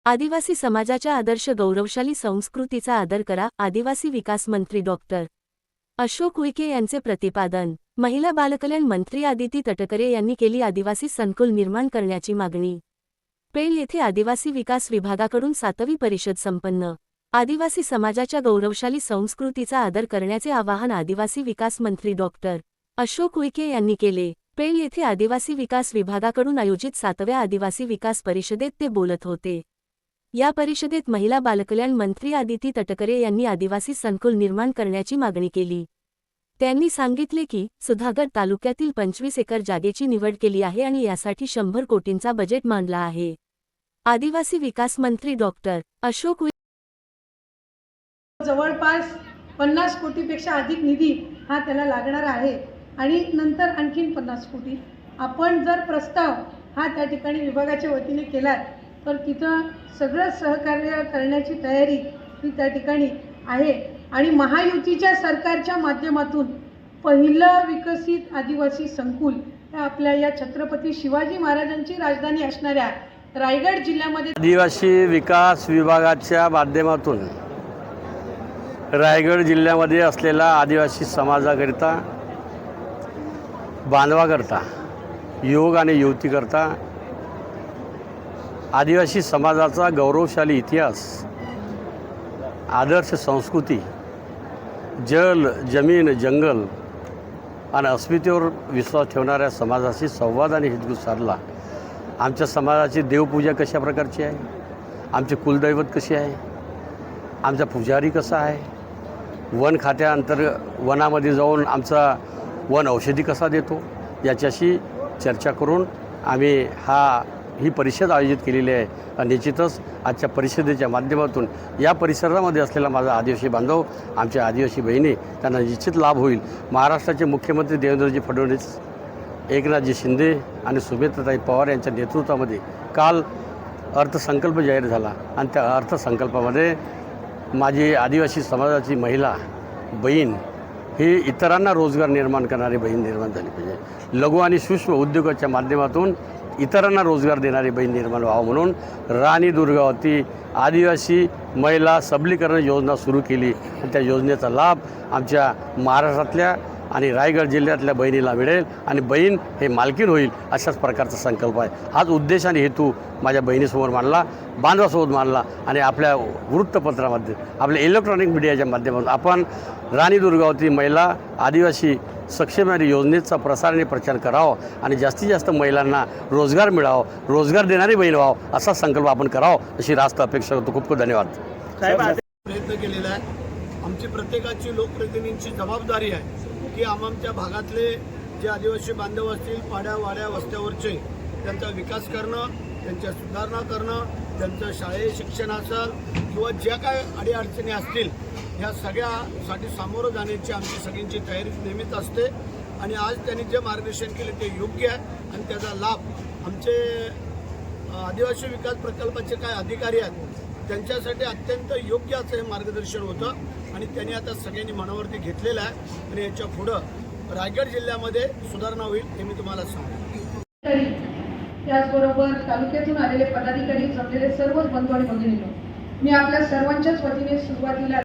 आदिवासी समाजाच्या आदर्श गौरवशाली संस्कृतीचा आदर करा। आदिवासी विकास मंत्री डॉक्टर अशोक उईके यांचे प्रतिपादन। महिला बालकल्याण मंत्री आदिती तटकरे यांनी केली आदिवासी संकुल निर्माण करण्याची मागणी। पेण येथे आदिवासी विकास विभागाकडून 7वी परिषद संपन्न। आदिवासी समाजाच्या गौरवशाली संस्कृतीचा आदर करण्याचे आवाहन आदिवासी विकास मंत्री डॉक्टर अशोक उईके यांनी केले। पेण येथे आदिवासी विकास विभागाकडून आयोजित 7व्या आदिवासी विकास परिषदेत ते बोलत होते। या परिषदेत महिला बालकल्याण मंत्री आदिती तटकरे यांनी आदिवासी संकुल निर्माण करण्याची मागणी केली। त्यांनी सांगितले की सुधागड तालुक्यातील 25 एकर जागेची निवड केली आहे आणि यासाठी 100 कोटींचा बजेट मांडला आहे। आदिवासी विकास मंत्री डॉक्टर अशोक जवळपास 50 कोटीपेक्षा अधिक निधी हा त्याला लागणार आहे आणि नंतर आणखीन 50 कोटी आपण जर प्रस्ताव हा त्या ठिकाणी विभागाच्या वतीने केला तर तिथं सगळं सहकार्य करण्याची तयारी ही त्या ठिकाणी आहे आणि महायुतीच्या सरकारच्या माध्यमातून पहिलं विकसित आदिवासी संकुल हे आपल्या या छत्रपती शिवाजी महाराजांची राजधानी असणाऱ्या रायगड जिल्ह्यामध्ये आदिवासी विकास विभागाच्या माध्यमातून रायगड जिल्ह्यामध्ये असलेला आदिवासी समाजाकरिता, बांधवाकरता, युवक आणि युवतीकरता आदिवासी समाजाचा गौरवशाली इतिहास, आदर्श संस्कृती, जल, जमीन, जंगल आणि अस्मितेवर विश्वास ठेवणाऱ्या समाजाशी संवाद आणि हितगुज साधला। आमच्या समाजाची देवपूजा कशा प्रकारची आहे, आमचे कुलदैवत कसे आहे, आमचा पुजारी कसा आहे, वन खात्याअंतर्गत वनामध्ये जाऊन आमचा वन औषधी कसा देतो, याच्याशी चर्चा करून आम्ही ही परिषद आयोजित केलेली आहे। आणि निश्चितच आजच्या परिषदेच्या माध्यमातून या परिसरामध्ये असलेला माझा आदिवासी बांधव, आमच्या आदिवासी बहिणी त्यांना निश्चित लाभ होईल। महाराष्ट्राचे मुख्यमंत्री देवेंद्रजी फडणवीस, एकनाथजी शिंदे आणि सुमित्राताई पवार यांच्या नेतृत्वामध्ये काल अर्थसंकल्प जाहीर झाला आणि त्या अर्थसंकल्पामध्ये माझी आदिवासी समाजाची महिला बहीण ही इतरांना रोजगार निर्माण करणारी बहीण निर्माण झाली पाहिजे। लघु आणि सूक्ष्म उद्योगाच्या माध्यमातून इतरांना रोजगार देणारी बहीण निर्माण व्हावं म्हणून राणी दुर्गावती आदिवासी महिला सबलीकरण योजना सुरू केली आणि त्या योजनेचा लाभ आमच्या महाराष्ट्रातल्या आणि रायगड जिल्ह्यातल्या बहिणीला मिळेल आणि बहीण हे मालकीन होईल, अशाच प्रकारचा संकल्प आहे। हाच उद्देश आणि हेतू माझ्या बहिणीसमोर मांडला, बांधवासोबत मांडला आणि आपल्या वृत्तपत्रामध्ये, आपल्या इलेक्ट्रॉनिक मीडियाच्या माध्यमातून आपण राणी दुर्गावती महिला आदिवासी सक्षमीकरण योजनेचा प्रसार आणि प्रचार करावा आणि जास्तीत जास्त महिलांना रोजगार मिळावा, रोजगार देणारी बहीण व्हावं, असा संकल्प आपण करावा, अशी रास्त अपेक्षा करतो। खूप खूप धन्यवाद साहेब। प्रयत्न केलेला आहे। आमची प्रत्येकाची लोकप्रतिनिधींची जबाबदारी आहे की आमच्या भागातले जे आदिवासी बांधव असतील, पाड्या वाड्या वस्त्यावरचे, त्यांचा विकास करणं, त्यांच्या सुधारणा करणं, त्यांचं शालेय शिक्षण असेल किंवा ज्या काय अडीअडचणी असतील ह्या सगळ्यासाठी सामोरं जाण्याची आमची सगळ्यांची तयारी नेहमीच असते आणि आज त्यांनी जे मार्गदर्शन केले ते योग्य आहे आणि त्याचा लाभ आमचे आदिवासी विकास प्रकल्पाचे काय अधिकारी आहेत त्यांच्यासाठी अत्यंत योग्य असं हे मार्गदर्शन होतं आणि त्यांनी आता सगळ्यांनी मनावरती घेतलेलं आहे आणि याच्या पुढं रायगड जिल्ह्यामध्ये सुधारणा होईल हे मी तुम्हाला सांगतो। त्याचबरोबर तालुक्यातून आलेले पदाधिकारी जमलेले सर्वच बंधू आणि भगिनींनो, मी आपल्या सर्वांच्याच वतीने सुरुवातीला